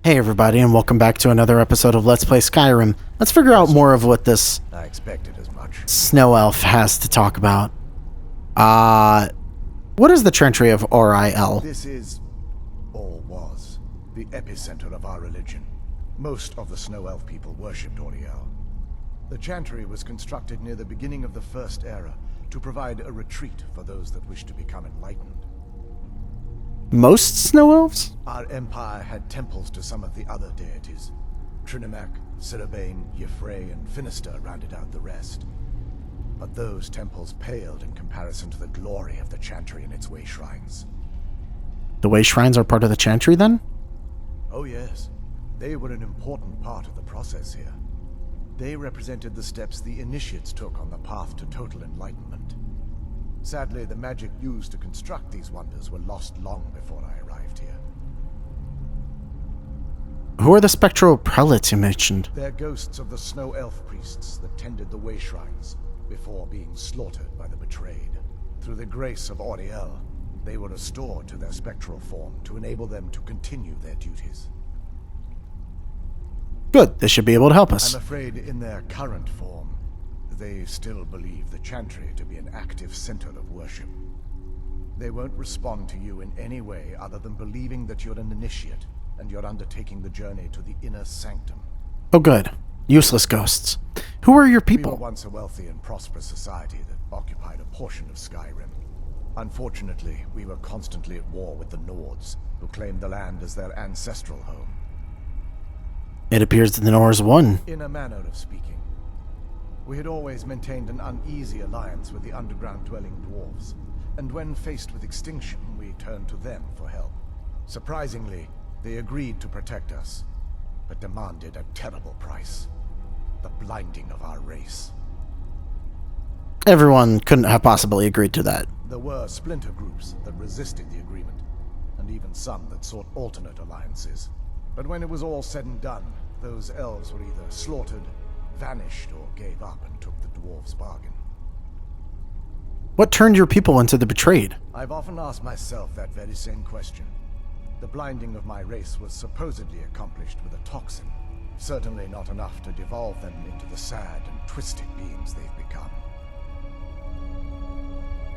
Hey everybody, and welcome back to another episode of Let's Play Skyrim. Let's figure out more of what this I expected as much. snow elf has to talk about. What is the Chantry of Oriel? This is, or was, the epicenter of our religion. Most of the Snow Elf people worshipped Oriel. The Chantry was constructed near the beginning of the First Era to provide a retreat for those that wished to become enlightened. Most snow elves? Our empire had temples to some of the other deities. Trinimac, Sirabane, Yffrey, and Finister rounded out the rest. But those temples paled in comparison to the glory of the Chantry and its way shrines. The way shrines are part of the Chantry then? Oh yes, they were an important part of the process here. They represented the steps the initiates took on the path to total enlightenment. Sadly, the magic used to construct these wonders were lost long before I arrived here. Who are the spectral prelates you mentioned? They're ghosts of the Snow Elf priests that tended the way shrines before being slaughtered by the betrayed. Through the grace of Oriel, they were restored to their spectral form to enable them to continue their duties. Good, they should be able to help us. I'm afraid in their current form, they still believe the Chantry to be an active center of worship. They won't respond to you in any way other than believing that you're an initiate and you're undertaking the journey to the inner sanctum. Oh good. Useless ghosts. Who are your We were people? once a wealthy and prosperous society that occupied a portion of Skyrim. Unfortunately, we were constantly at war with the Nords, who claimed the land as their ancestral home. It appears that the Norse won. In a manner of speaking. We had always maintained an uneasy alliance with the underground-dwelling dwarves, and when faced with extinction, we turned to them for help. Surprisingly, they agreed to protect us, but demanded a terrible price. The blinding of our race. Everyone couldn't have possibly agreed to that. There were splinter groups that resisted the agreement, and even some that sought alternate alliances. But when it was all said and done, those elves were either slaughtered, vanished, or gave up and took the dwarves' bargain. What turned your people into the betrayed? I've often asked myself that very same question. The blinding of my race was supposedly accomplished with a toxin. Certainly not enough to devolve them into the sad and twisted beings they've become.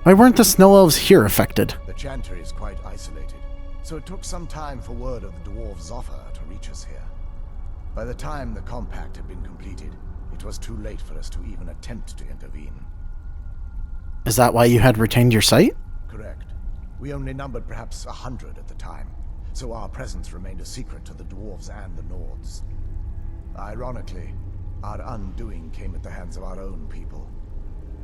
Why weren't the snow elves here affected? The Chantry is quite isolated, so it took some time for word of the dwarves' offer to reach us here. By the time the compact had been completed, it was too late for us to even attempt to intervene. Is that why you had retained your sight? Correct. We only numbered perhaps 100 at the time, so our presence remained a secret to the dwarves and the Nords. Ironically, our undoing came at the hands of our own people.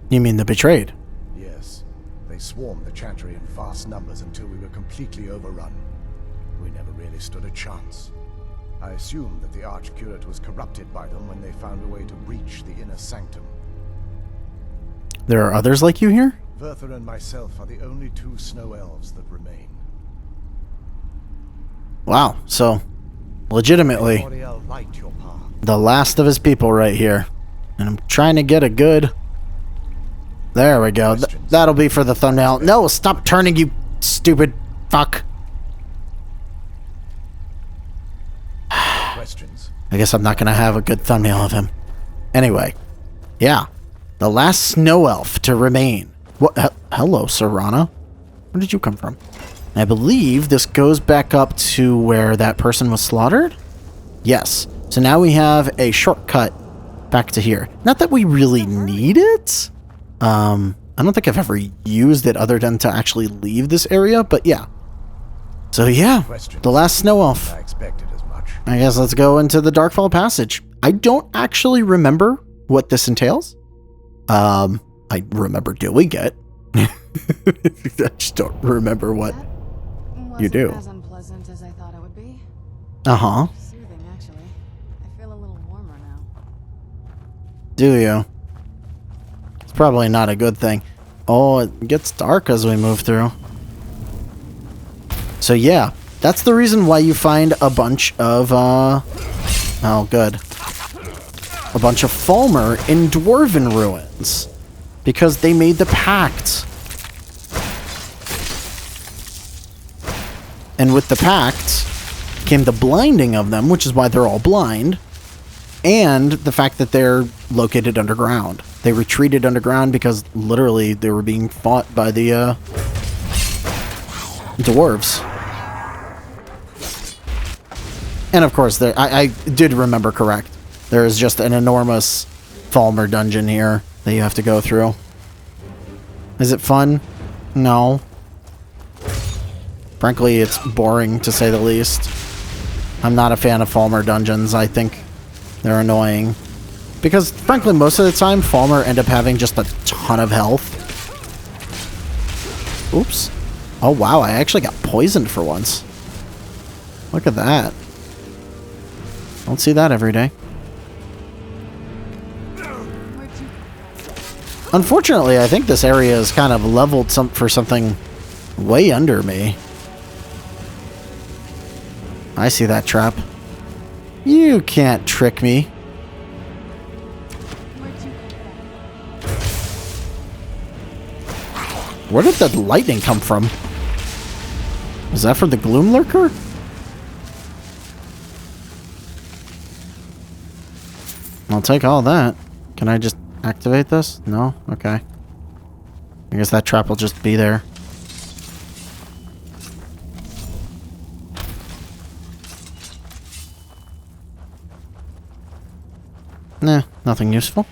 You mean the betrayed? Yes, they swarmed the Chantry in vast numbers until we were completely overrun. We never really stood a chance. I assumed that the Archcurate was corrupted by them when they found a way to breach the inner sanctum. There are others like you here? Verther and myself are the only two Snow Elves that remain. Wow, so legitimately Oriel light your path. the last of his people right here. And I'm trying to get a good... There we go. That'll be for the thumbnail. No, stop turning, you stupid fuck. Questions? I guess I'm not going to have a good thumbnail of him. Anyway, yeah. The last snow elf to remain. What? Hello, Serana. Where did you come from? I believe this goes back up to where that person was slaughtered? Yes. So now we have a shortcut back to here. Not that we really need it. I don't think I've ever used it other than to actually leave this area, but yeah. So yeah, the last snow elf. I expected as much. I guess let's go into the Darkfall Passage. I don't actually remember what this entails. I remember doing it. I just don't remember what you do. As unpleasant as I thought it would be. Uh-huh. Soothing, actually. I feel a little warmer now. Do you? It's probably not a good thing. Oh, it gets dark as we move through. So yeah, that's the reason why you find a bunch of, oh good. A bunch of falmer in dwarven ruins. Because they made the pact. And with the pact, came the blinding of them, which is why they're all blind, and the fact that they're located underground. They retreated underground because literally they were being fought by the dwarves. And of course, I did remember correct. There is just an enormous falmer dungeon here that you have to go through. Is it fun? No. Frankly, it's boring to say the least. I'm not a fan of falmer dungeons. I think they're annoying. Because, frankly, most of the time, falmer end up having just a ton of health. Oops. Oh, wow, I actually got poisoned for once. Look at that. Don't see that every day. Unfortunately, I think this area is kind of leveled for something way under me. I see that trap. You can't trick me. Where did the lightning come from? Was that from the Gloom Lurker? I'll take all that. Can I just activate this? No? Okay. I guess that trap will just be there. Nah, nothing useful.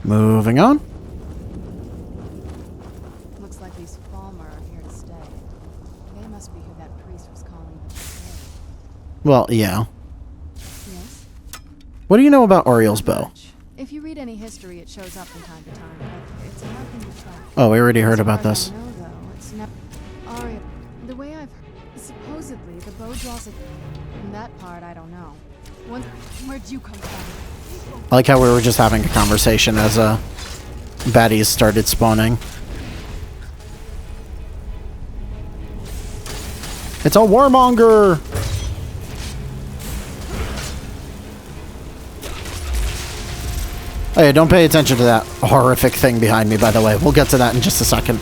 Moving on. Looks like these falmer are here to stay. They must be who that priest was calling the dead. Well, yeah. Yes? What do you know about Oriel's bow? If you read any history, it shows up from time to time, but it's a hard thing to track. Oh, we already heard As about far as this. I know, though, it's never Ariel. The way I've heard, supposedly the bow draws it. And that part, I don't know. Where'd you come from? I like how we were just having a conversation as baddies started spawning. It's a warmonger! Hey, don't pay attention to that horrific thing behind me, by the way. We'll get to that in just a second.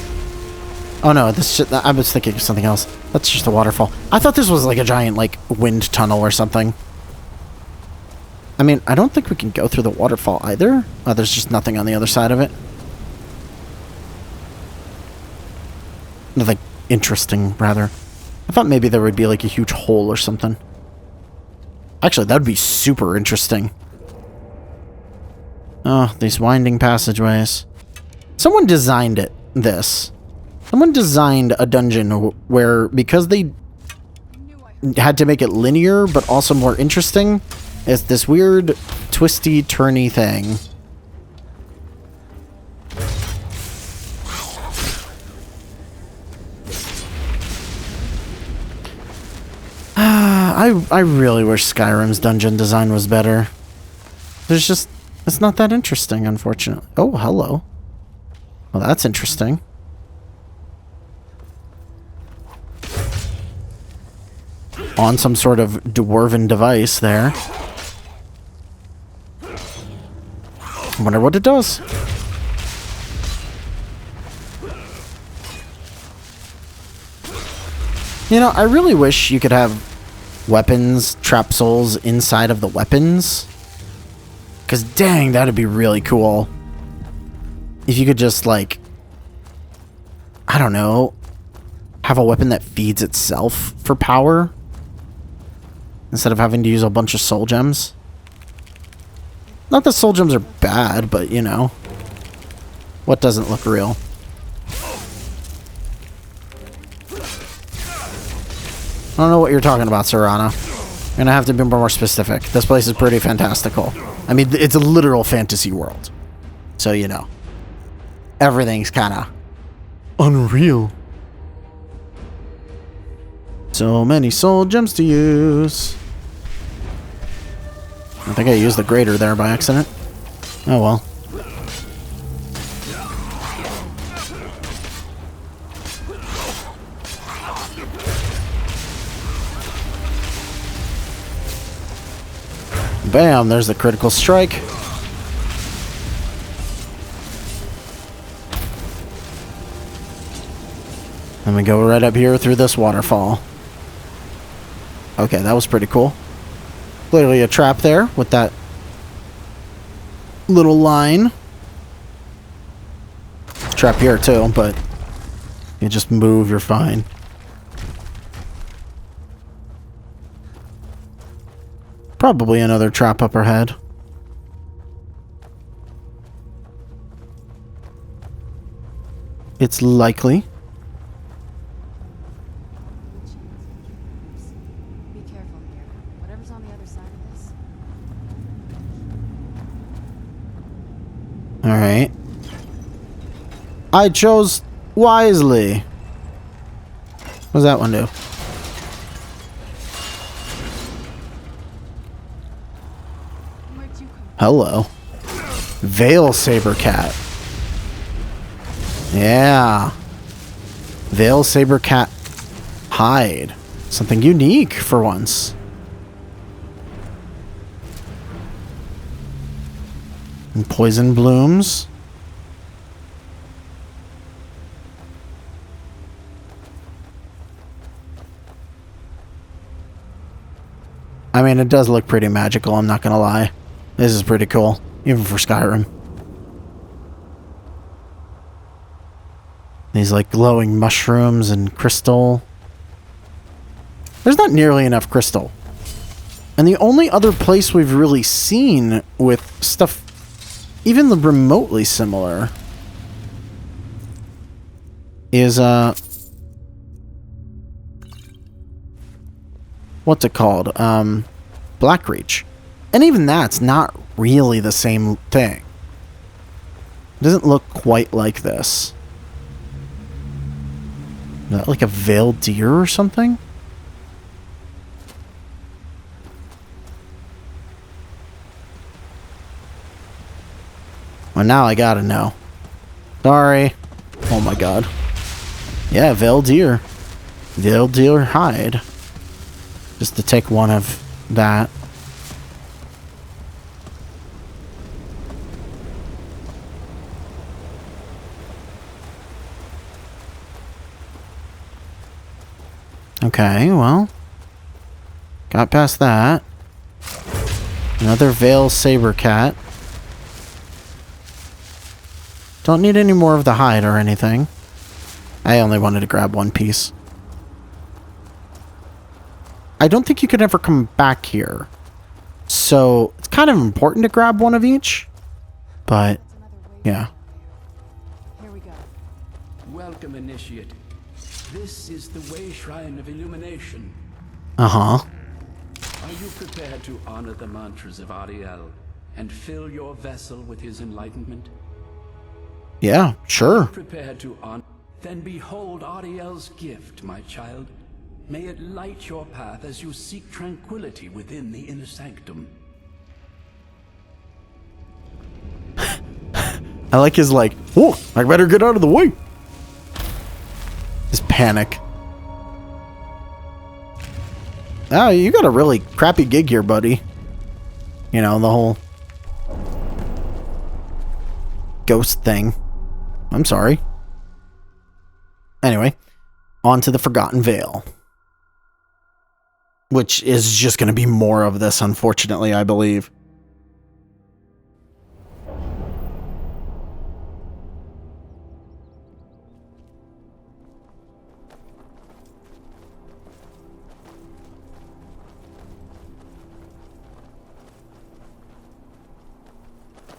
Oh no, I was thinking of something else. That's just a waterfall. I thought this was like a giant, like, wind tunnel or something. I mean, I don't think we can go through the waterfall either. Oh, there's just nothing on the other side of it. Nothing interesting, rather. I thought maybe there would be like a huge hole or something. Actually, that would be super interesting. Oh, these winding passageways. Someone designed it, this. Someone designed a dungeon where, because they had to make it linear, but also more interesting, it's this weird, twisty, turny thing. I really wish Skyrim's dungeon design was better. There's just... It's not that interesting, unfortunately. Oh, hello. Well, that's interesting. On some sort of dwarven device there. I wonder what it does. You know, I really wish you could have weapons, trap souls inside of the weapons. Because dang, that'd be really cool. If you could just, like, I don't know, have a weapon that feeds itself for power. Instead of having to use a bunch of soul gems. Not that soul gems are bad, but, you know. What doesn't look real? I don't know what you're talking about, Serana. You're gonna have to be more specific. This place is pretty fantastical. I mean, it's a literal fantasy world. So, you know. Everything's kinda unreal. So many soul gems to use. I think I used the grater there by accident. Oh well. Bam, there's the critical strike. And we go right up here through this waterfall. Okay, that was pretty cool. Clearly a trap there with that little line. Trap here too, but you just move, you're fine. Probably another trap up ahead. It's likely. Be careful here. Whatever's on the other side of this. Alright. I chose wisely. What does that one do? Where'd you come Hello. Veil Saber Cat. Yeah. Veil Saber Cat hide. Something unique for once. And poison blooms. I mean, it does look pretty magical, I'm not gonna lie. This is pretty cool, even for Skyrim. These, like, glowing mushrooms and crystal. There's not nearly enough crystal. And the only other place we've really seen with stuff even remotely similar is, what's it called? Blackreach. And even that's not really the same thing. It doesn't look quite like this. Is that like a veiled deer or something? Well, now I gotta know. Sorry. Oh my god. Yeah, veiled deer. Veiled deer hide. Just to take one of that. Okay, well. Got past that. Another Veil Saber Cat. Don't need any more of the hide or anything. I only wanted to grab one piece. I don't think you could ever come back here. So, it's kind of important to grab one of each. But, yeah. Here we go. Welcome, Initiate. This is the Way Shrine of Illumination. Uh-huh. Are you prepared to honor the mantras of Ariel and fill your vessel with his enlightenment? Yeah, sure. Prepared to honor? Then behold Ariel's gift, my child. May it light your path as you seek tranquility within the inner sanctum. I like his like, oh, I better get out of the way. His panic. Oh, you got a really crappy gig here, buddy. You know, the whole ghost thing. I'm sorry. Anyway, on to the Forgotten Veil. Which is just going to be more of this, unfortunately, I believe.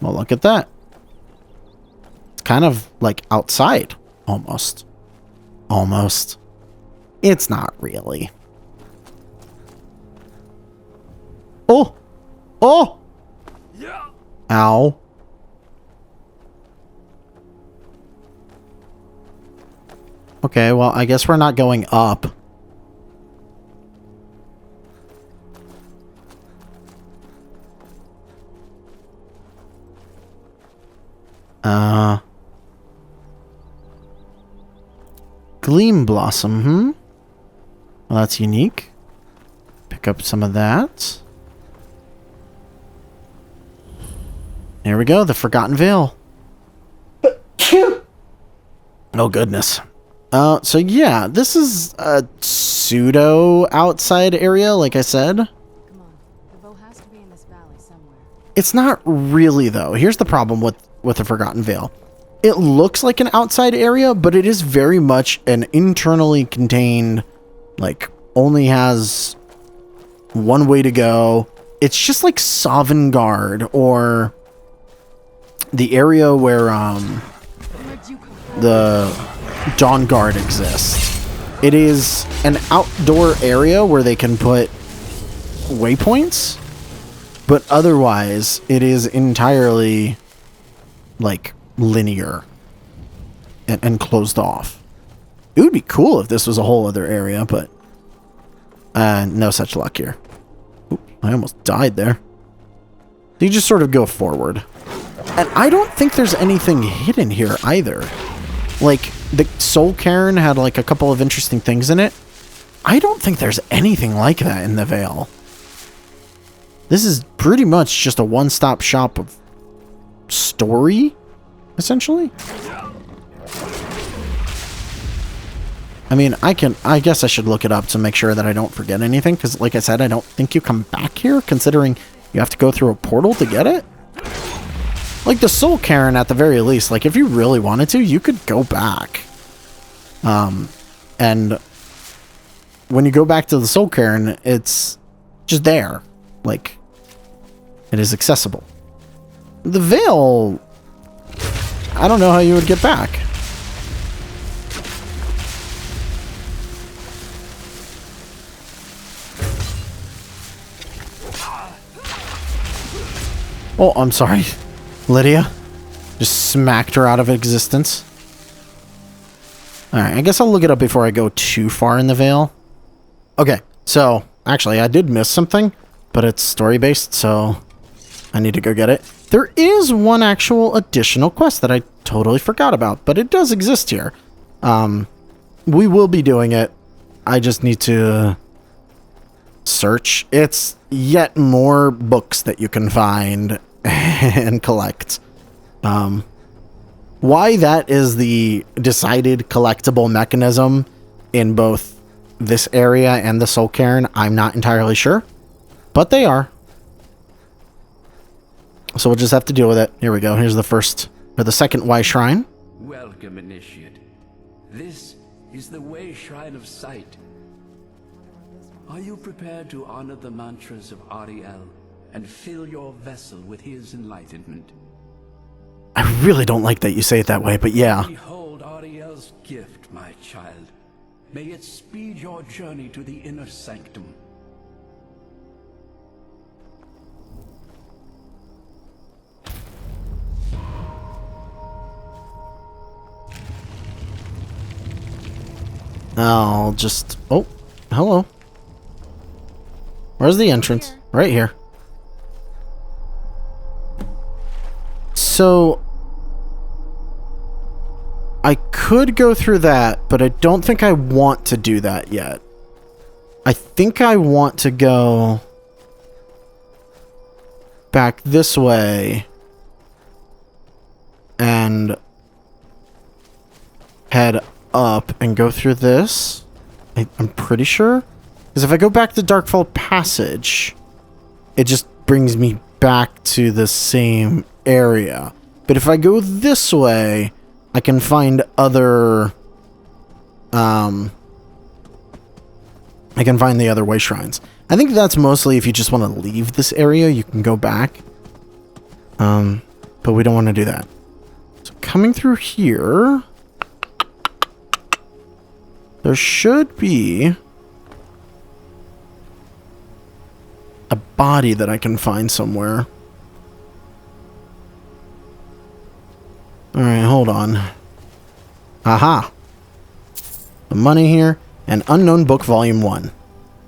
Well, look at that. It's kind of like outside, almost. Almost. It's not really. Oh! Oh! Yeah. Ow. Okay, well, I guess we're not going up. Gleam Blossom, Well, that's unique. Pick up some of that. There we go, the Forgotten Veil. Oh, goodness. So yeah, this is a pseudo outside area, like I said. Come on. The bow has to be in this valley somewhere. It's not really, though. Here's the problem with the Forgotten Vale. It looks like an outside area, but it is very much an internally contained, like, only has one way to go. It's just like Sovngarde, or the area where the Dawn Guard exists. It is an outdoor area where they can put waypoints, but otherwise it is entirely like linear and closed off. It would be cool if this was a whole other area, but no such luck here. Oop, I almost died there. You just sort of go forward. And I don't think there's anything hidden here either. Like, the Soul Cairn had like a couple of interesting things in it. I don't think there's anything like that in the Vale. This is pretty much just a one-stop shop of story, essentially. I mean, I guess I should look it up to make sure that I don't forget anything, because like I said, I don't think you come back here, considering you have to go through a portal to get it. Like the Soul Cairn, at the very least, like if you really wanted to, you could go back. And when you go back to the Soul Cairn, it's just there. Like, it is accessible. The Vale, I don't know how you would get back. Oh, I'm sorry. Lydia just smacked her out of existence. Alright, I guess I'll look it up before I go too far in the Vale. Okay, so actually I did miss something, but it's story-based, so I need to go get it. There is one actual additional quest that I totally forgot about, but it does exist here. We will be doing it. I just need to search. It's yet more books that you can find and collect. Why that is the decided collectible mechanism in both this area and the Soul Cairn, I'm not entirely sure, but they are. So we'll just have to deal with it. Here we go. Here's the first, or the second Y Shrine. Welcome, Initiate. This is the Way Shrine of Sight. Are you prepared to honor the mantras of Ariel and fill your vessel with his enlightenment? I really don't like that you say it that way, but yeah. Behold Ariel's gift, my child. May it speed your journey to the inner sanctum. I'll just... Oh, hello. Where's the entrance? Right here. So... I could go through that, but I don't think I want to do that yet. I think I want to go back this way and head up and go through this. I'm pretty sure. Because if I go back to Darkfall Passage, it just brings me back to the same area. But if I go this way, I can find other... I can find the other way shrines. I think that's mostly if you just want to leave this area, you can go back. But we don't want to do that. So coming through here... There should be a body that I can find somewhere. Alright, hold on. Aha! The money here, and Unknown Book Volume 1.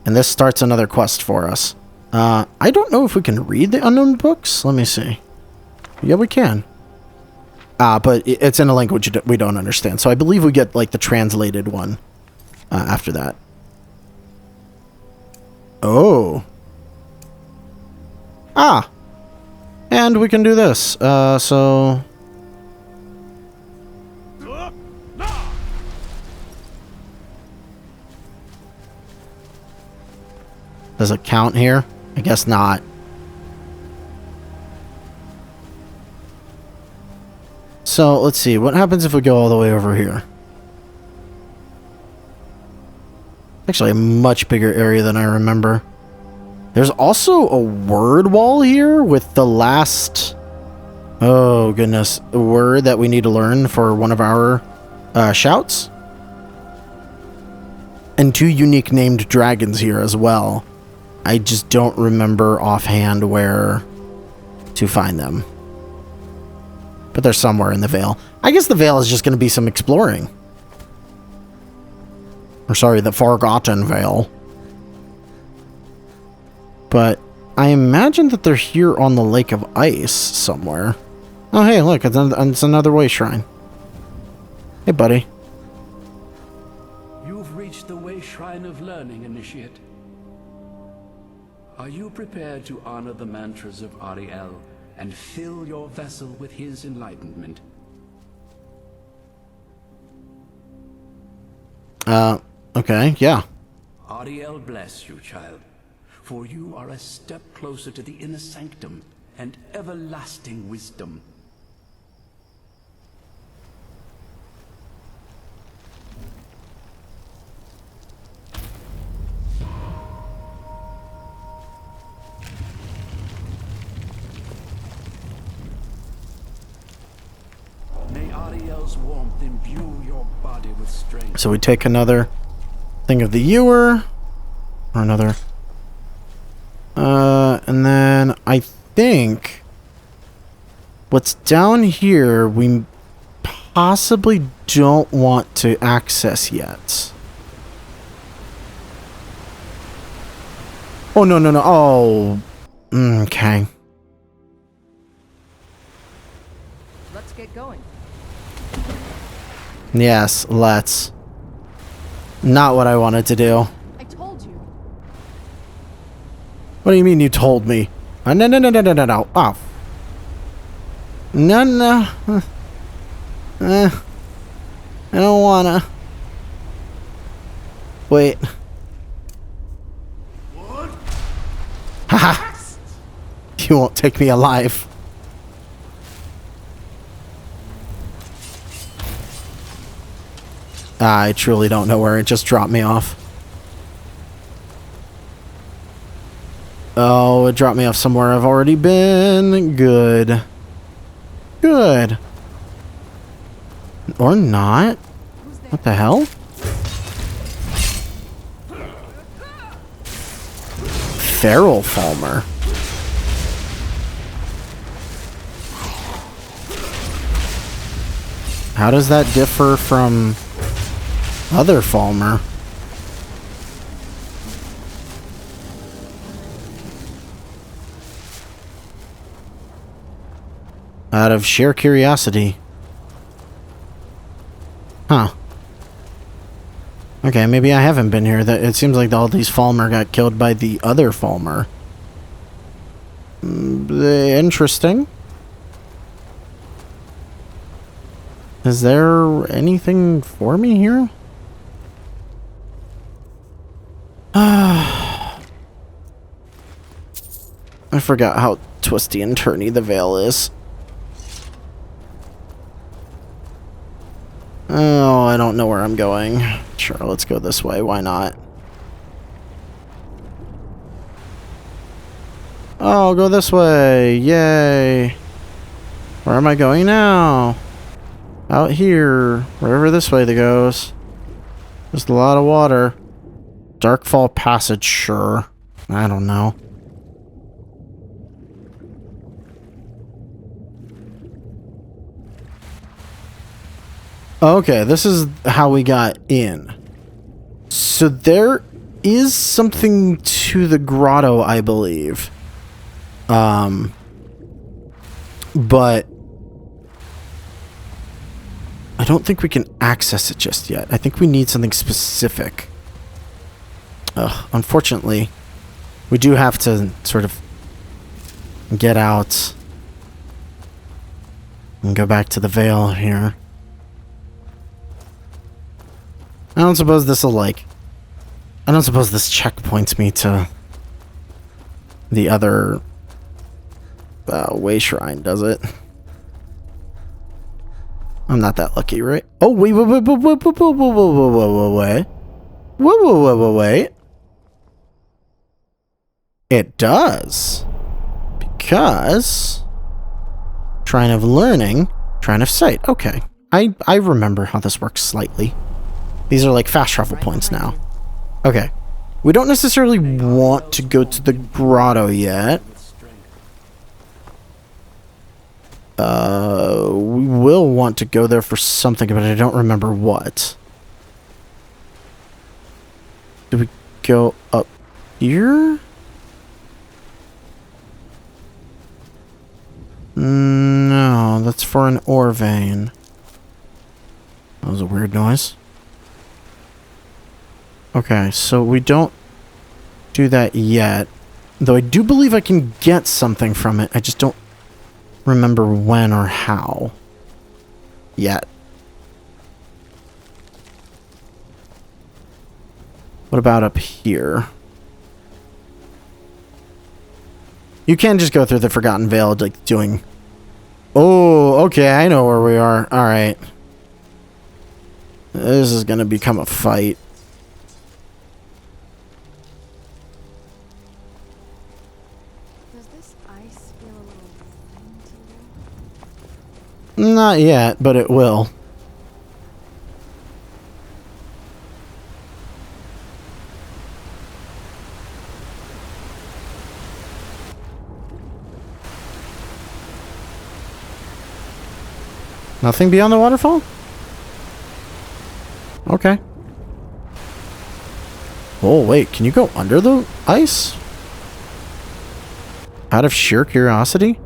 And this starts another quest for us. I don't know if we can read the Unknown Books. Let me see. Yeah, we can. But it's in a language we don't understand. So I believe we get, like, the translated one after that. Oh. Ah! And we can do this. So... Does it count here? I guess not. So, let's see. What happens if we go all the way over here? Actually, a much bigger area than I remember. There's also a word wall here with the last... Oh, goodness. Word that we need to learn for one of our shouts. And 2 unique named dragons here as well. I just don't remember offhand where to find them. But they're somewhere in the Vale. I guess the Vale is just going to be some exploring. Or sorry, the Forgotten Vale. But I imagine that they're here on the Lake of Ice somewhere. Oh, hey, look, it's another way shrine. Hey, buddy. You've reached the way shrine of learning, Initiate. Are you prepared to honor the mantras of Ariel and fill your vessel with his enlightenment? Okay, yeah. Ariel bless you, child, for you are a step closer to the inner sanctum and everlasting wisdom. May Ariel's warmth imbue your body with strength. So we take another thing of the ewer. Or another. And then I think what's down here we possibly don't want to access yet. Oh, no. Oh. Okay. Let's get going. Yes, let's. Not what I wanted to do. I told you. What do you mean you told me? No. Oh. No. I don't wanna. Wait. What? Haha. You won't take me alive. I truly don't know where it just dropped me off. Oh, it dropped me off somewhere I've already been. Good. Good. Or not. What the hell? Feral falmer. How does that differ from other falmer? Out of sheer curiosity. Huh. Okay, maybe I haven't been here. It seems like all these falmer got killed by the other falmer. Interesting. Is there anything for me here? I forgot how twisty and turny the veil is. Oh, I don't know where I'm going. Sure, let's go this way. Why not? Oh, I'll go this way. Yay. Where am I going now? Out here. Wherever this way that goes. There's a lot of water. Darkfall Passage, sure. I don't know. Okay, this is how we got in. So there is something to the grotto, I believe. But I don't think we can access it just yet. I think we need something specific. Unfortunately, we do have to sort of get out and go back to the Vale here. I don't suppose this checkpoints me to the other way shrine does it. I'm not that lucky, right? Oh, wait. Wait. It does. Because Shrine of Learning, Shrine of Sight. Okay. I remember how this works slightly. These are like fast travel points now. Okay. We don't necessarily want to go to the grotto yet. We will want to go there for something, but I don't remember what. Do we go up here? No, that's for an ore vein. That was a weird noise. Okay, so we don't do that yet. Though I do believe I can get something from it. I just don't remember when or how. Yet. What about up here? You can just go through the Forgotten Vale, like doing... Oh, okay, I know where we are. Alright. This is gonna become a fight. Does this ice feel a little thin to you? Not yet, but it will. Nothing beyond the waterfall? Okay. Oh, wait. Can you go under the ice? Out of sheer curiosity?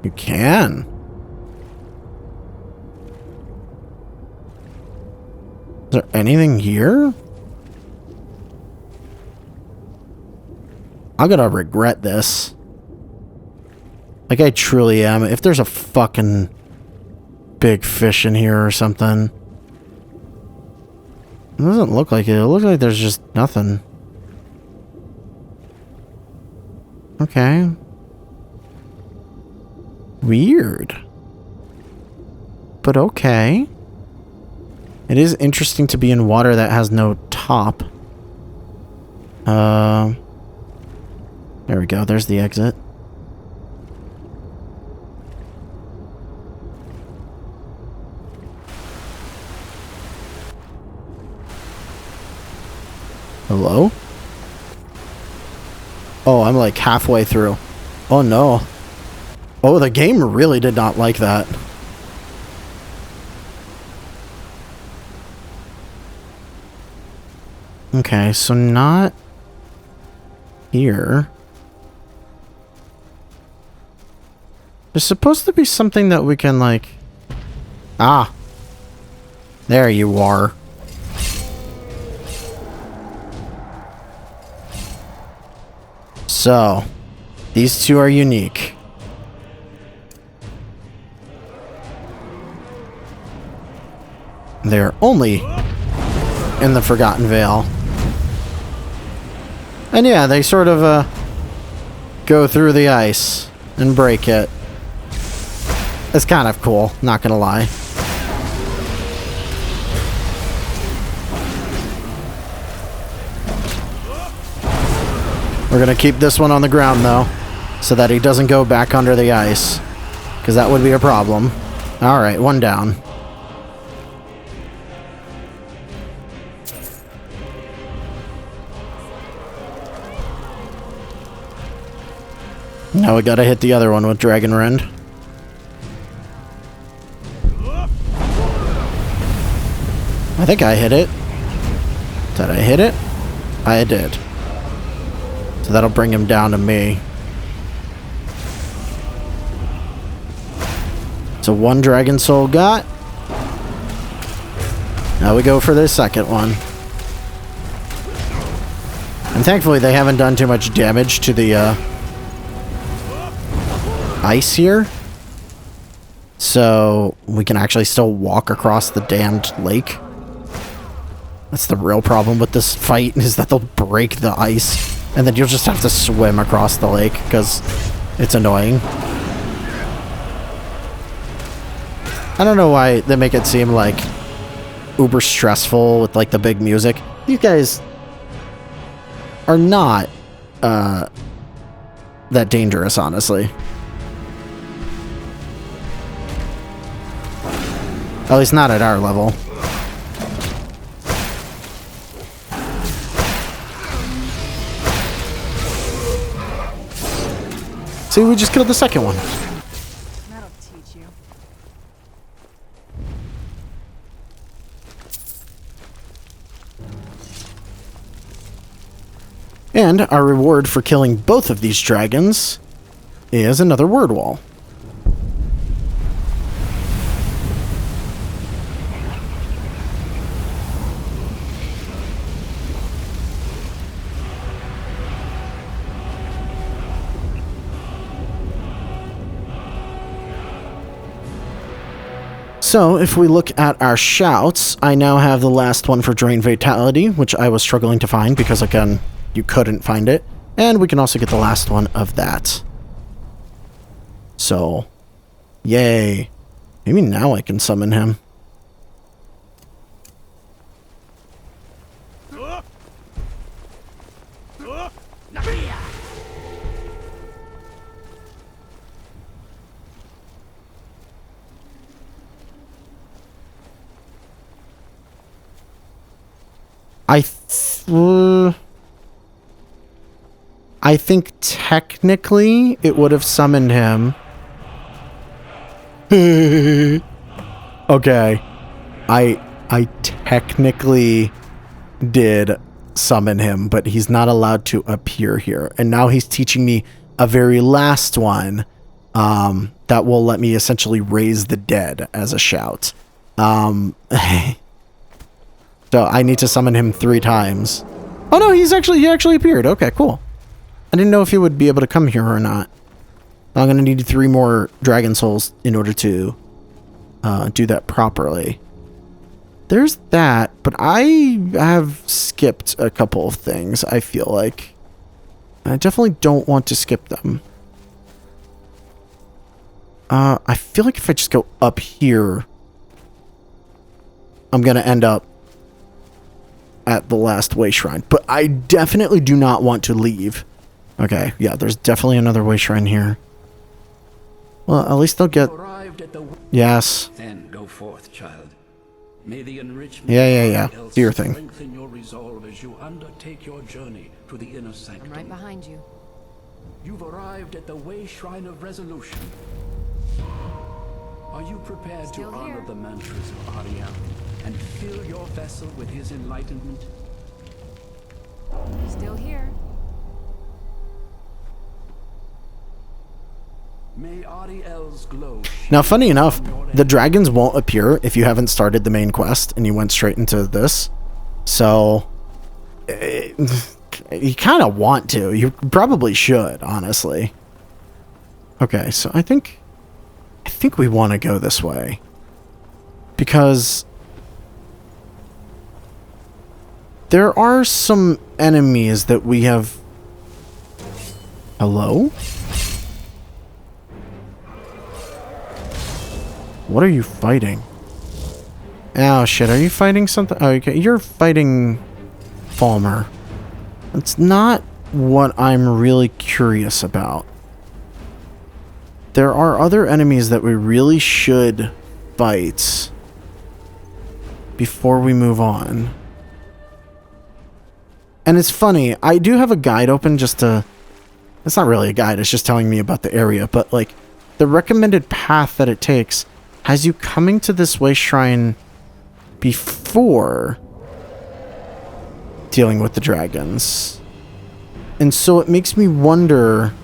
You can. Is there anything here? I'm gonna regret this. Like, I truly am. If there's a fucking big fish in here or something. It doesn't look like it. It looks like there's just nothing. Okay. Weird. But okay. It is interesting to be in water that has no top. There we go. There's the exit. Hello? Oh, I'm like halfway through. Oh no. Oh, the game really did not like that. Okay, so not here. There's supposed to be something that we can like... Ah. There you are. So, these two are unique. They're only in the Forgotten Vale. And yeah, they sort of go through the ice and break it. It's kind of cool, not gonna lie. We're gonna keep this one on the ground though, so that he doesn't go back under the ice, because that would be a problem. Alright, one down. Now we gotta hit the other one with Dragon Rend. I think I hit it. Did I hit it? I did. So that'll bring him down to me. So one dragon soul got. Now we go for the second one. And thankfully they haven't done too much damage to the ice here. So we can actually still walk across the damned lake. That's the real problem with this fight, is that they'll break the ice. And then you'll just have to swim across the lake because it's annoying. I don't know why they make it seem like uber stressful with like the big music. These guys are not that dangerous, honestly. At least not at our level. See, we just killed the second one. That'll teach you. And our reward for killing both of these dragons is another word wall. So, if we look at our shouts, I now have the last one for Drain Vitality, which I was struggling to find because, again, you couldn't find it. And we can also get the last one of that. So, yay. Maybe now I can summon him. I think technically it would have summoned him. Okay. I technically did summon him, but he's not allowed to appear here. And now he's teaching me a very last one that will let me essentially raise the dead as a shout. So I need to summon him 3 times. Oh no, he actually appeared. Okay, cool. I didn't know if he would be able to come here or not. I'm gonna need 3 more dragon souls in order to do that properly. There's that, but I have skipped a couple of things, I feel like. I definitely don't want to skip them. I feel like if I just go up here, I'm gonna end up at the last way shrine. But I definitely do not want to leave. Okay, yeah, there's definitely another way shrine here. Well, at least they'll get... Yes. Then go forth, child. May the enrichment Yeah. Do your thing. strengthen your resolve as you undertake your journey to the inner sanctum. I'm right behind you. You've arrived at the way shrine of resolution. Are you prepared Still to honor here. the mantras of Ariel and fill your vessel with his enlightenment? Still here. May Ariel's glow Now, funny enough, the dragons won't appear if you haven't started the main quest and you went straight into this. So, you kind of want to. You probably should, honestly. Okay, so I think we want to go this way. Because there are some enemies that we have... Hello? What are you fighting? Oh shit, are you fighting something? Oh, okay, you're fighting Falmer. That's not what I'm really curious about. There are other enemies that we really should fight before we move on. And it's funny, I do have a guide open just to... It's not really a guide, it's just telling me about the area, but like, the recommended path that it takes has you coming to this way shrine before dealing with the dragons. And so it makes me wonder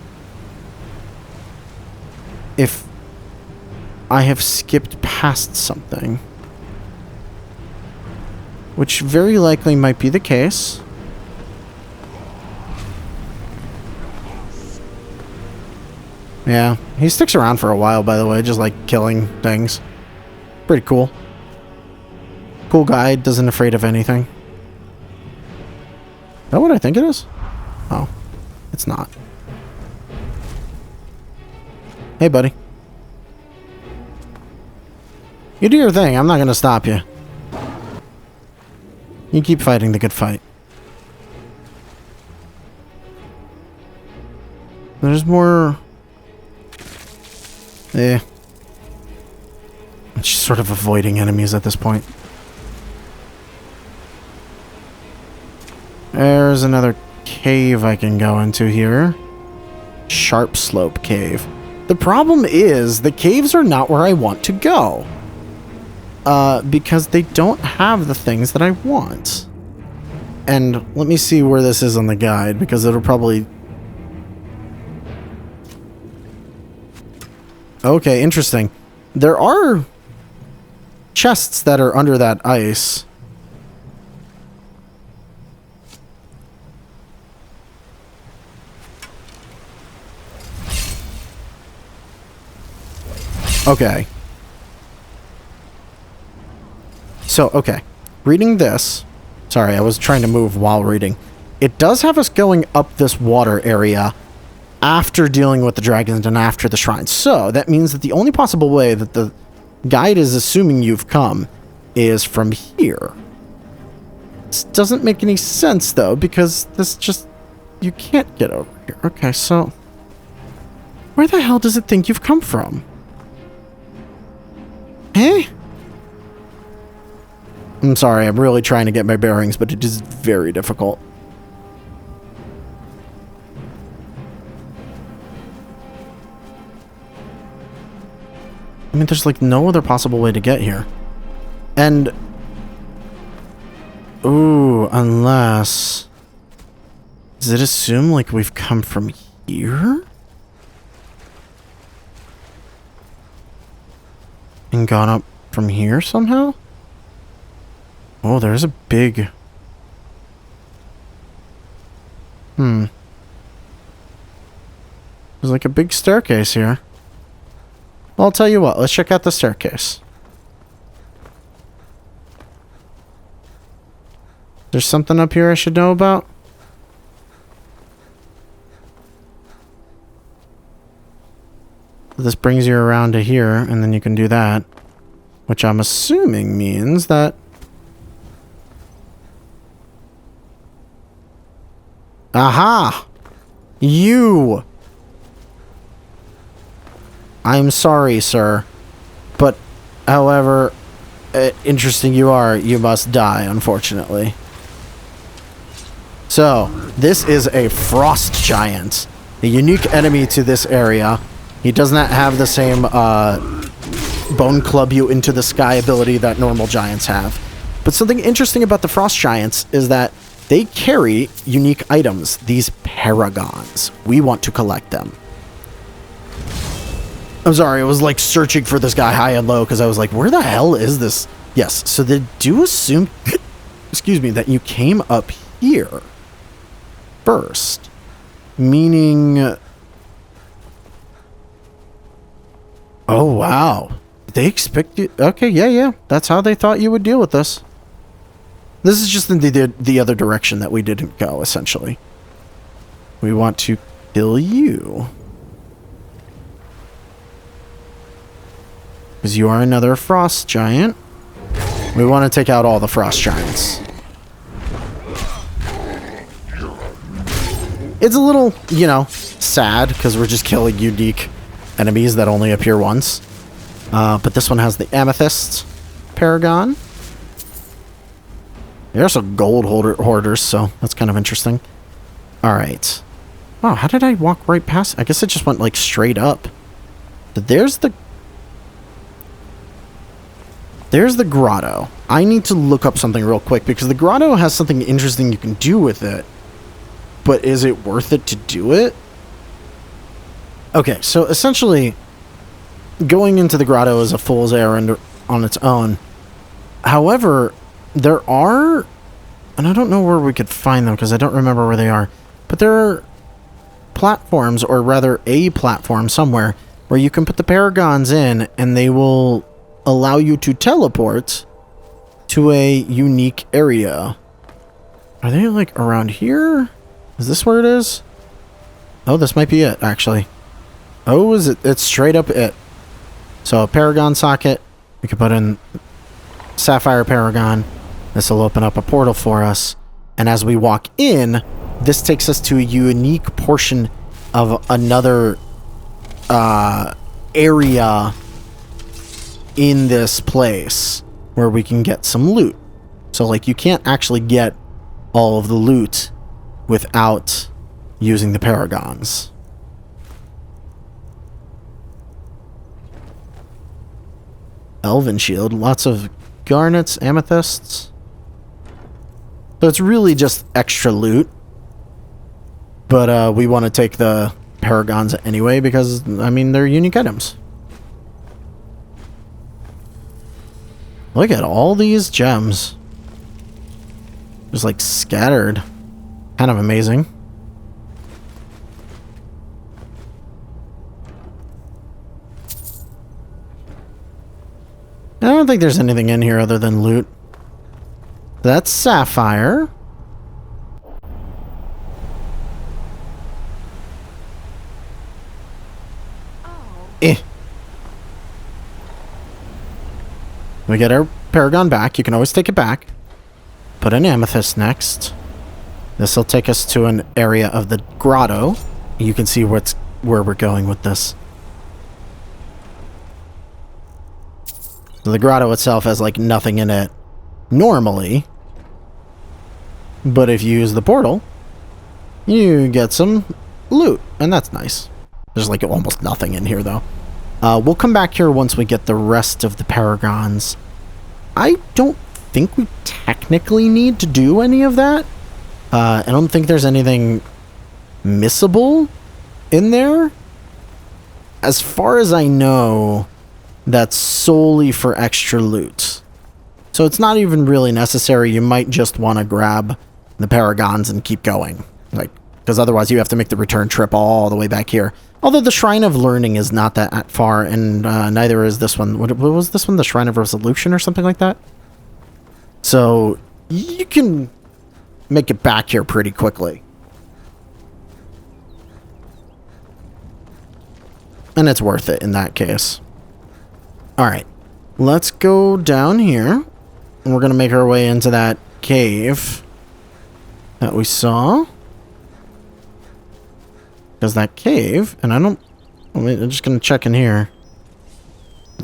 if I have skipped past something. Which very likely might be the case. Yeah, he sticks around for a while, by the way, just like killing things. Pretty cool. Cool guy, doesn't afraid of anything. Is that what I think it is? Oh. It's not. Hey, buddy. You do your thing. I'm not going to stop you. You keep fighting the good fight. There's more... I'm just sort of avoiding enemies at this point. There's another cave I can go into here. Sharp Slope Cave. The problem is, the caves are not where I want to go. Because they don't have the things that I want. And let me see where this is on the guide, because it'll probably... Okay, interesting. There are chests that are under that ice. Okay. So, okay. Reading this... Sorry, I was trying to move while reading. It does have us going up this water area after dealing with the dragons and after the shrine. So, that means that the only possible way that the guide is assuming you've come is from here. This doesn't make any sense, though, because this just... You can't get over here. Okay, so... Where the hell does it think you've come from? Eh? I'm sorry, I'm really trying to get my bearings, but it is very difficult. I mean, there's like no other possible way to get here. And... Ooh, unless... Does it assume like we've come from here? And gone up from here somehow? Oh, there's a big... There's like a big staircase here. Well, I'll tell you what, let's check out the staircase. There's something up here I should know about? This brings you around to here, and then you can do that. Which I'm assuming means that... Aha! You! I'm sorry, sir. But, however interesting you are, you must die, unfortunately. So, this is a frost giant. A unique enemy to this area. He does not have the same bone club you into the sky ability that normal giants have. But something interesting about the frost giants is that they carry unique items, these paragons. We want to collect them. I'm sorry, I was like searching for this guy high and low because I was like, where the hell is this? Yes, so they do assume, excuse me, that you came up here first. Meaning... Oh, wow. They expect you... Okay, yeah. That's how they thought you would deal with this. This is just in the other direction that we didn't go, essentially. We want to kill you. Because you are another frost giant. We want to take out all the frost giants. It's a little, you know, sad, because we're just killing unique enemies that only appear once. But this one has the amethyst paragon. There's some gold hoarders, so that's kind of interesting. Alright. Wow, how did I walk right past? I guess it just went, like, straight up. But there's the grotto. I need to look up something real quick, because the grotto has something interesting you can do with it. But is it worth it to do it? Okay, so essentially, going into the grotto is a fool's errand on its own. However, there are, and I don't know where we could find them because I don't remember where they are, but there are platforms, or rather a platform somewhere, where you can put the paragons in and they will allow you to teleport to a unique area. Are they like around here? Is this where it is? Oh, this might be it, actually. Oh, is it? It's straight up it. So a Paragon socket. We can put in Sapphire Paragon. This will open up a portal for us. And as we walk in, this takes us to a unique portion of another area in this place where we can get some loot. So, like, you can't actually get all of the loot without using the Paragons. Elven shield, lots of garnets, amethysts. So it's really just extra loot. But we want to take the Paragons anyway because, I mean, they're unique items. Look at all these gems. Just like scattered. Kind of amazing. I don't think there's anything in here other than loot. That's Sapphire. Eh. We get our Paragon back. You can always take it back. Put an amethyst next. This will take us to an area of the grotto. You can see where we're going with this. The grotto itself has like nothing in it normally. But if you use the portal, you get some loot. And that's nice. There's like almost nothing in here though. We'll come back here once we get the rest of the Paragons. I don't think we technically need to do any of that. I don't think there's anything missable in there. As far as I know, that's solely for extra loot. So it's not even really necessary. You might just want to grab the Paragons and keep going. Like, because otherwise you have to make the return trip all the way back here. Although the Shrine of Learning is not that far, and neither is this one. What was this one? The Shrine of Resolution or something like that? So you can make it back here pretty quickly. And it's worth it in that case. Alright, let's go down here. And we're going to make our way into that cave that we saw. Because that cave, and I'm just going to check in here.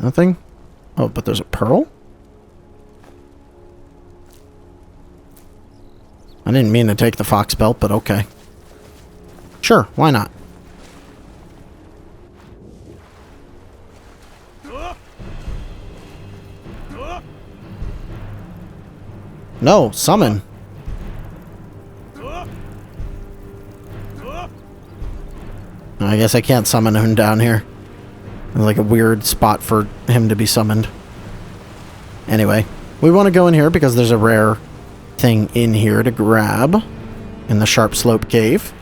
Nothing? Oh, but there's a pearl? I didn't mean to take the fox belt, but okay. Sure, why not? No, summon. I guess I can't summon him down here. It's like a weird spot for him to be summoned. Anyway, we want to go in here because there's a rare thing in here to grab in the Sharp Slope Cave.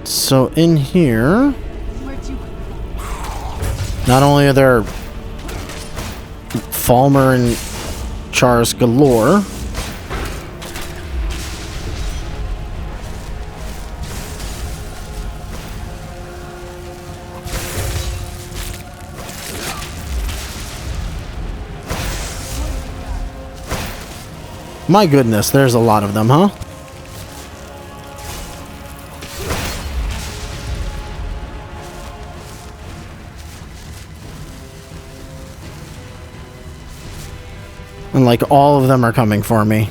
So in here, not only are there falmer and chars galore, my goodness, there's a lot of them, huh? And like all of them are coming for me.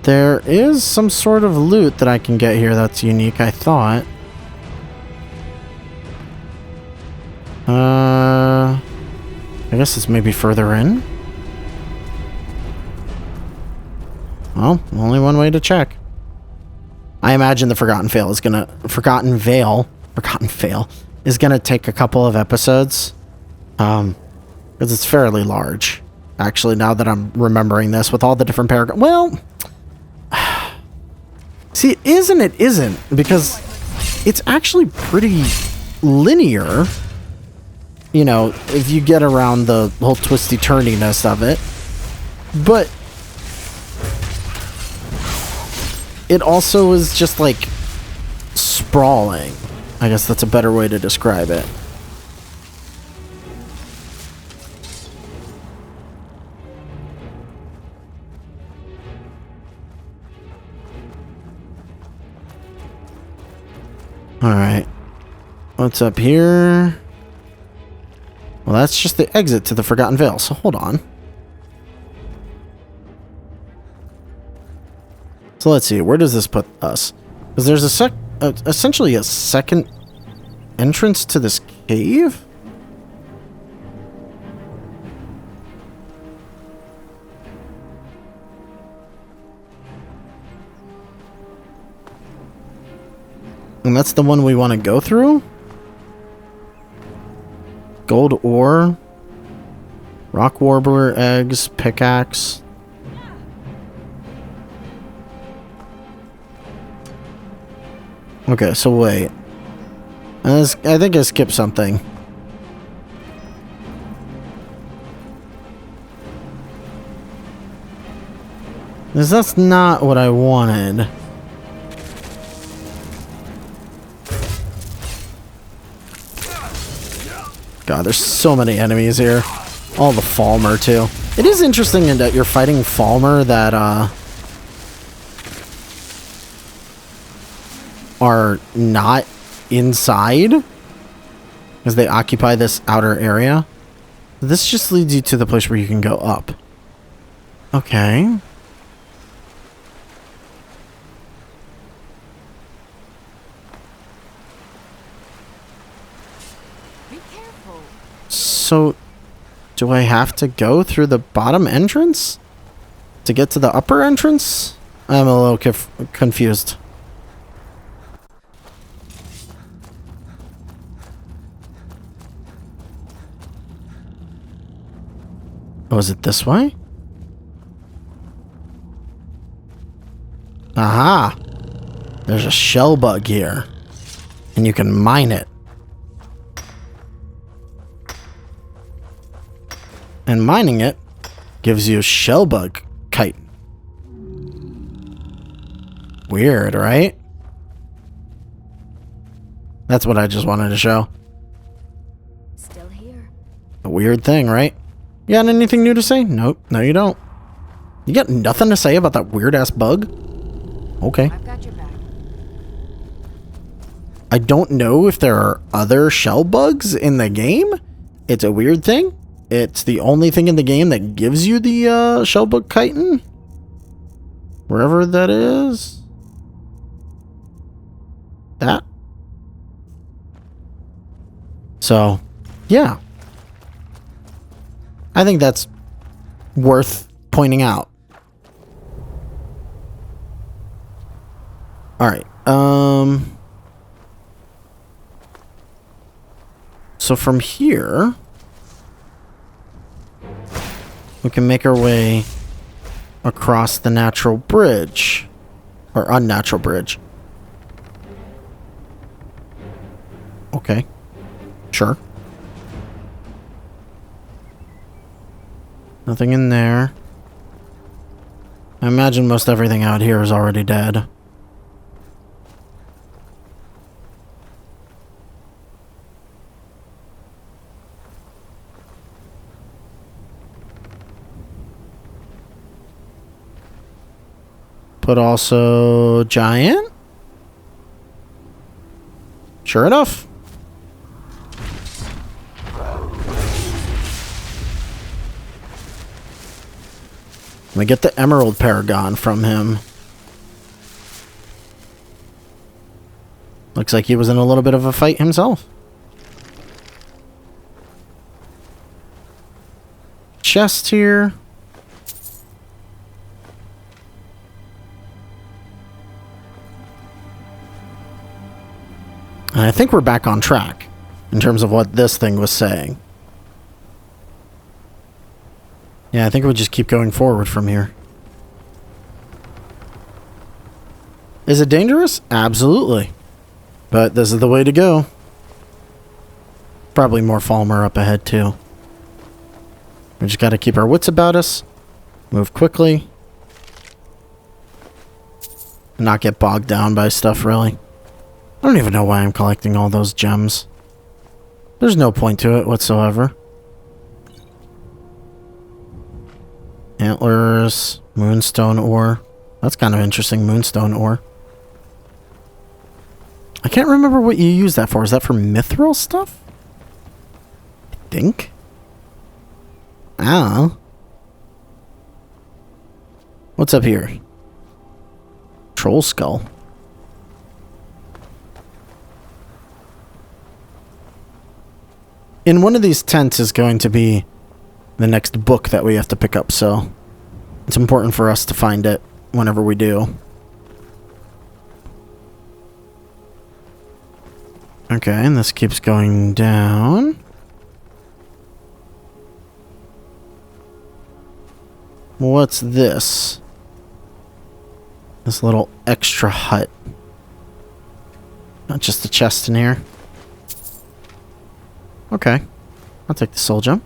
There is some sort of loot that I can get here that's unique, I thought. I guess it's maybe further in. Well, only one way to check. I imagine the Forgotten Veil is gonna take a couple of episodes. Because it's fairly large. Actually, now that I'm remembering this, with all the different paragraphs. Well, see, it is and it isn't. Because it's actually pretty linear, you know, if you get around the whole twisty-turniness of it. But it also is just, like, sprawling. I guess that's a better way to describe it. Alright. What's up here? Well, that's just the exit to the Forgotten Vale, so hold on. So let's see, where does this put us? Because there's essentially a second entrance to this cave? And that's the one we want to go through? Gold ore, rock warbler eggs, pickaxe. Okay, so wait. I think I skipped something. That's not what I wanted. God, there's so many enemies here. All the falmer, too. It is interesting in that you're fighting falmer that, are not inside. Because they occupy this outer area. This just leads you to the place where you can go up. Okay. So, do I have to go through the bottom entrance to get to the upper entrance? I'm a little confused. Oh, is it this way? Aha! There's a shell bug here. And you can mine it. And mining it gives you a shell bug kite. Weird, right? That's what I just wanted to show. Still here. A weird thing, right? You got anything new to say? Nope. No, you don't. You got nothing to say about that weird-ass bug? Okay. I've got your back. I don't know if there are other shell bugs in the game. It's a weird thing. It's the only thing in the game that gives you the shell bug chitin. Wherever that is. That. So, yeah. I think that's worth pointing out. Alright, so from here, we can make our way across the natural bridge. Or unnatural bridge. Okay. Sure. Nothing in there. I imagine most everything out here is already dead. But also giant? Sure enough. Let me get the Emerald Paragon from him. Looks like he was in a little bit of a fight himself. Chest here. And I think we're back on track in terms of what this thing was saying. Yeah, I think we'll just keep going forward from here. Is it dangerous? Absolutely. But this is the way to go. Probably more falmer up ahead, too. We just gotta keep our wits about us. Move quickly. Not get bogged down by stuff, really. I don't even know why I'm collecting all those gems. There's no point to it whatsoever. Antlers, moonstone ore. That's kind of interesting, moonstone ore. I can't remember what you use that for. Is that for mithril stuff? I think. Ah. What's up here? Troll skull. In one of these tents is going to be the next book that we have to pick up, so it's important for us to find it whenever we do. Okay, and this keeps going down. What's this? This little extra hut. Not just a chest in here. Okay. I'll take the soul gem.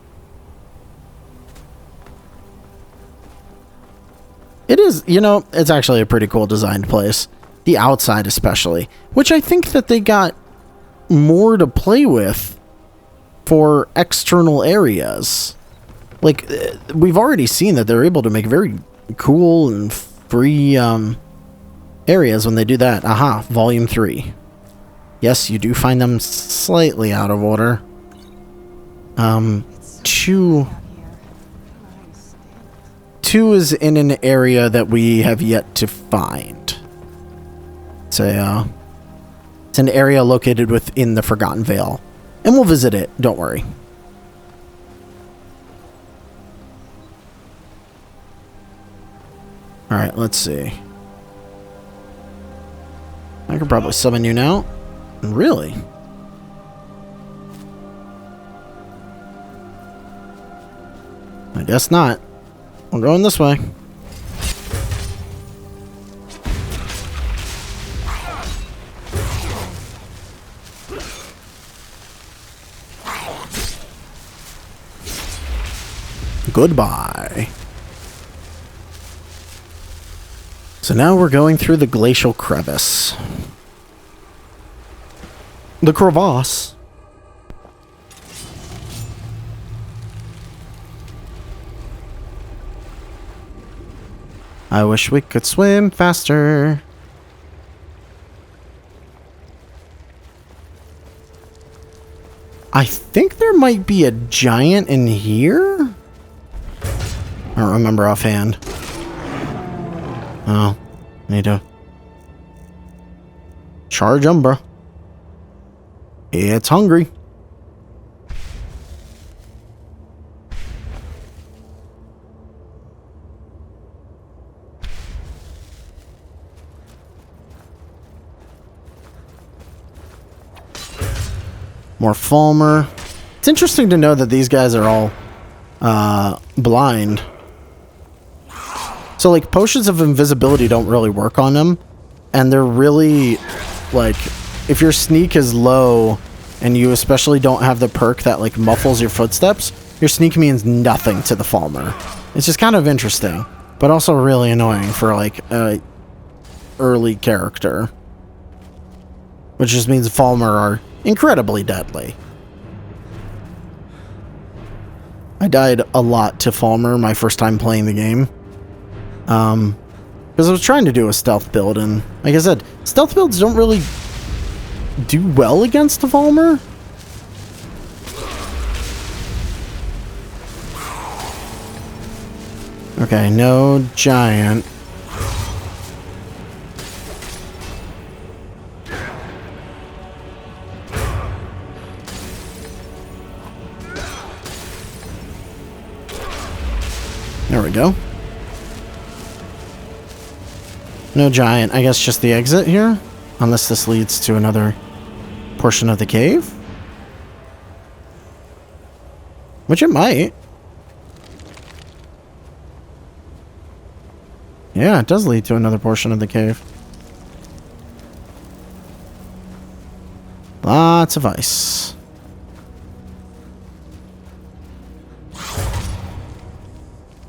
It is, you know, it's actually a pretty cool designed place. The outside especially. Which I think that they got more to play with for external areas. Like, we've already seen that they're able to make very cool and free areas when they do that. Aha, Volume 3. Yes, you do find them slightly out of order. 2 is in an area that we have yet to find. It's an area located within the Forgotten Vale. And we'll visit it, don't worry. Alright, let's see. I could probably summon you now. Really? I guess not. We're going this way. Goodbye. So now we're going through the glacial crevice. The crevasse. I wish we could swim faster. I think there might be a giant in here? I don't remember offhand. Oh, need to charge Umbra. It's hungry. More falmer. It's interesting to know that these guys are all blind. So, like, potions of invisibility don't really work on them. And they're really, like, if your sneak is low and you especially don't have the perk that, like, muffles your footsteps, your sneak means nothing to the falmer. It's just kind of interesting, but also really annoying for, like, a early character. Which just means falmer are incredibly deadly. I died a lot to falmer my first time playing the game. Because I was trying to do a stealth build, and like I said, stealth builds don't really do well against the falmer. Okay, no giant. There we go. No giant. I guess just the exit here? Unless this leads to another portion of the cave? Which it might. Yeah, it does lead to another portion of the cave. Lots of ice.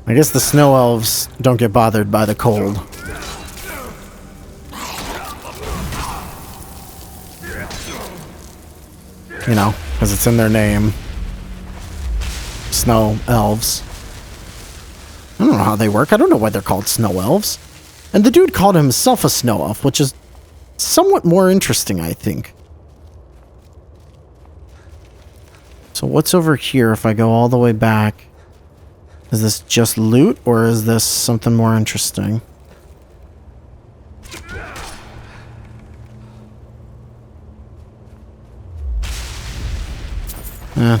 I guess the snow elves don't get bothered by the cold. You know, because it's in their name. Snow elves. I don't know how they work. I don't know why they're called snow elves. And the dude called himself a snow elf, which is somewhat more interesting, I think. So what's over here if I go all the way back? Is this just loot, or is this something more interesting?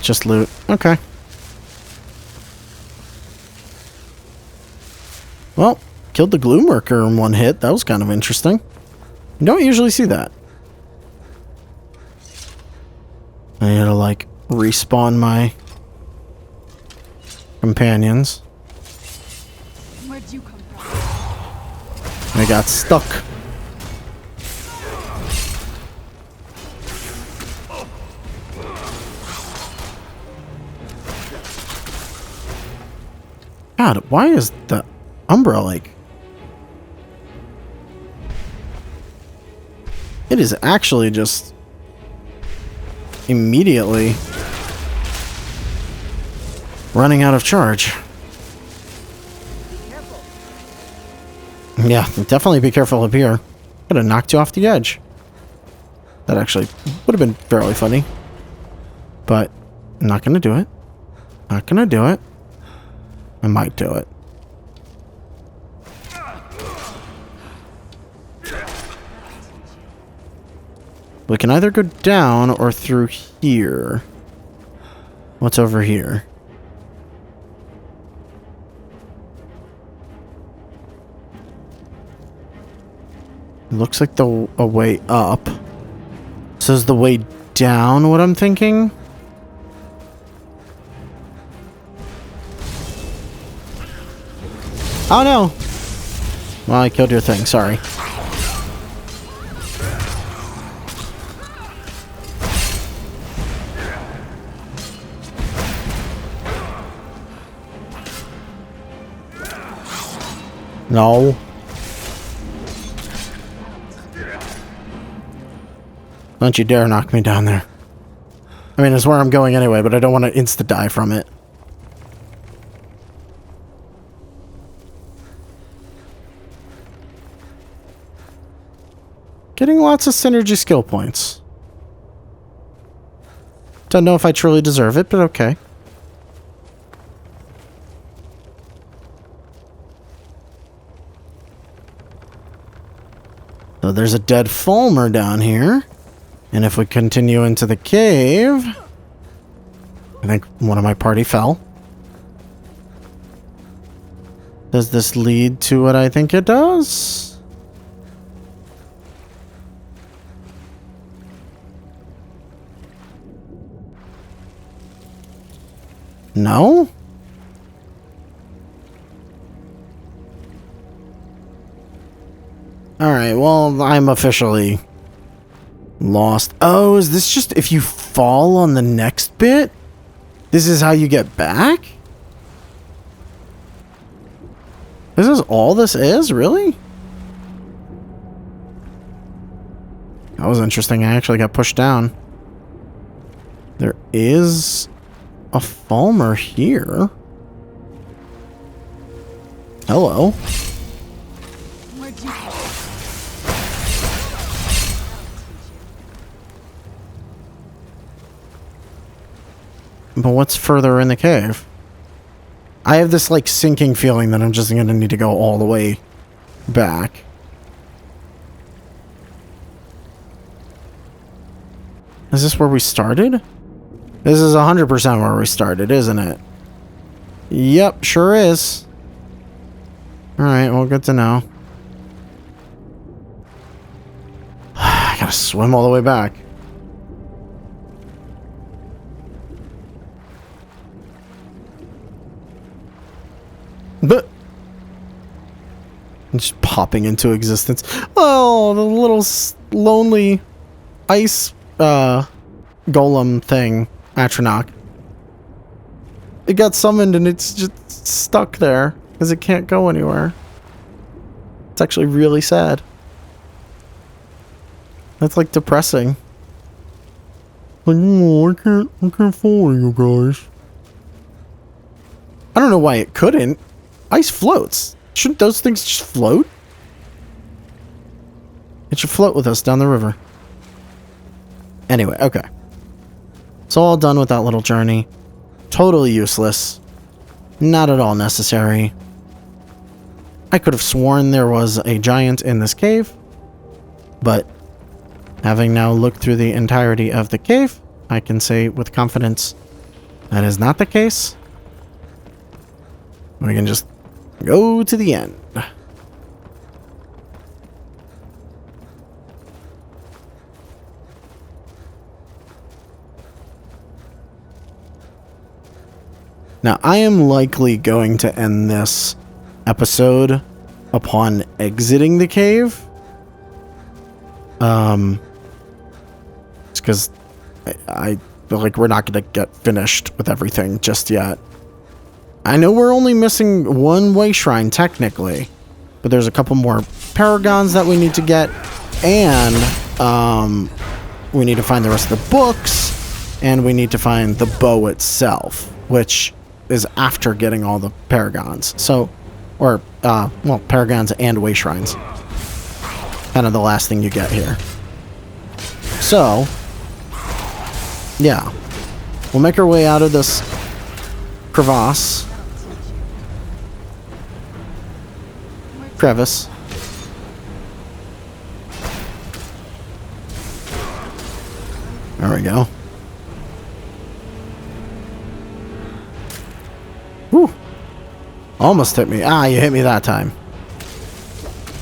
Just loot. Okay. Well, killed the gloom worker in one hit. That was kind of interesting. You don't usually see that. I need to, like, respawn my companions. Where'd you come from? I got stuck. God, why is the Umbra like... It is actually just immediately running out of charge. Careful. Yeah, definitely be careful up here. Could have knocked you off the edge. That actually would have been fairly funny. But I'm not going to do it. Not going to do it. I might do it. We can either go down or through here. What's over here? Looks like a way up. So is the way down what I'm thinking? Oh no! Well, I killed your thing, sorry. No. Don't you dare knock me down there. I mean, it's where I'm going anyway, but I don't want to insta-die from it. Getting lots of synergy skill points. Don't know if I truly deserve it, but okay. So there's a dead falmer down here. And if we continue into the cave... I think one of my party fell. Does this lead to what I think it does? No? Alright, well, I'm officially lost. Oh, is this just if you fall on the next bit? This is how you get back? This is all this is? Really? That was interesting. I actually got pushed down. There is a falmer here. Hello. Where'd you come But what's further in the cave? I have this, like, sinking feeling that I'm just gonna need to go all the way back. Is this where we started? This is 100% where we started, isn't it? Yep, sure is. Alright, well, good to know. I gotta swim all the way back. But just popping into existence. Oh, the little lonely ice golem thing, Atronach. It got summoned and it's just stuck there because it can't go anywhere. It's actually really sad. That's like depressing. Like, oh, I can't follow you guys. I don't know why it couldn't. Ice floats. Shouldn't those things just float? It should float with us down the river. Anyway, okay. So all done with that little journey. Totally useless. Not at all necessary. I could have sworn there was a giant in this cave. But having now looked through the entirety of the cave, I can say with confidence that is not the case. We can just go to the end. Now, I am likely going to end this episode upon exiting the cave. It's because I feel like we're not going to get finished with everything just yet. I know we're only missing one way shrine, technically. But there's a couple more paragons that we need to get. And we need to find the rest of the books. And we need to find the bow itself, which is after getting all the paragons. So, or, well, paragons and way shrines. Kind of the last thing you get here. So, yeah. We'll make our way out of this crevasse. Crevice. There we go. Whew. Almost hit me. Ah, you hit me that time.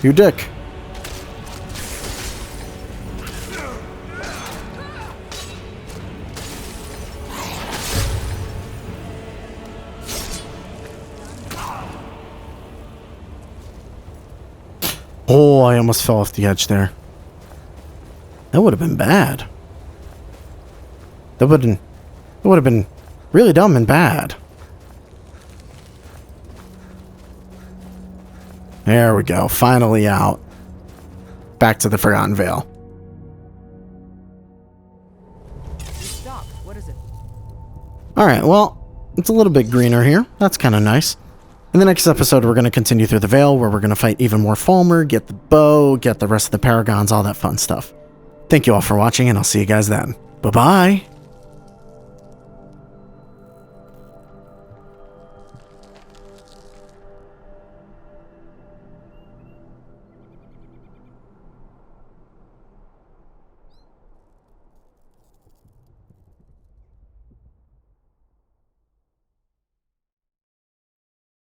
You dick. Oh, I almost fell off the edge there. That would have been bad. That would have been really dumb and bad. There we go. Finally out. Back to the Forgotten Vale. Stop. What is it? Alright, well, it's a little bit greener here. That's kind of nice. In the next episode, we're going to continue through the Vale, where we're going to fight even more falmer, get the bow, get the rest of the paragons, all that fun stuff. Thank you all for watching, and I'll see you guys then. Bye-bye!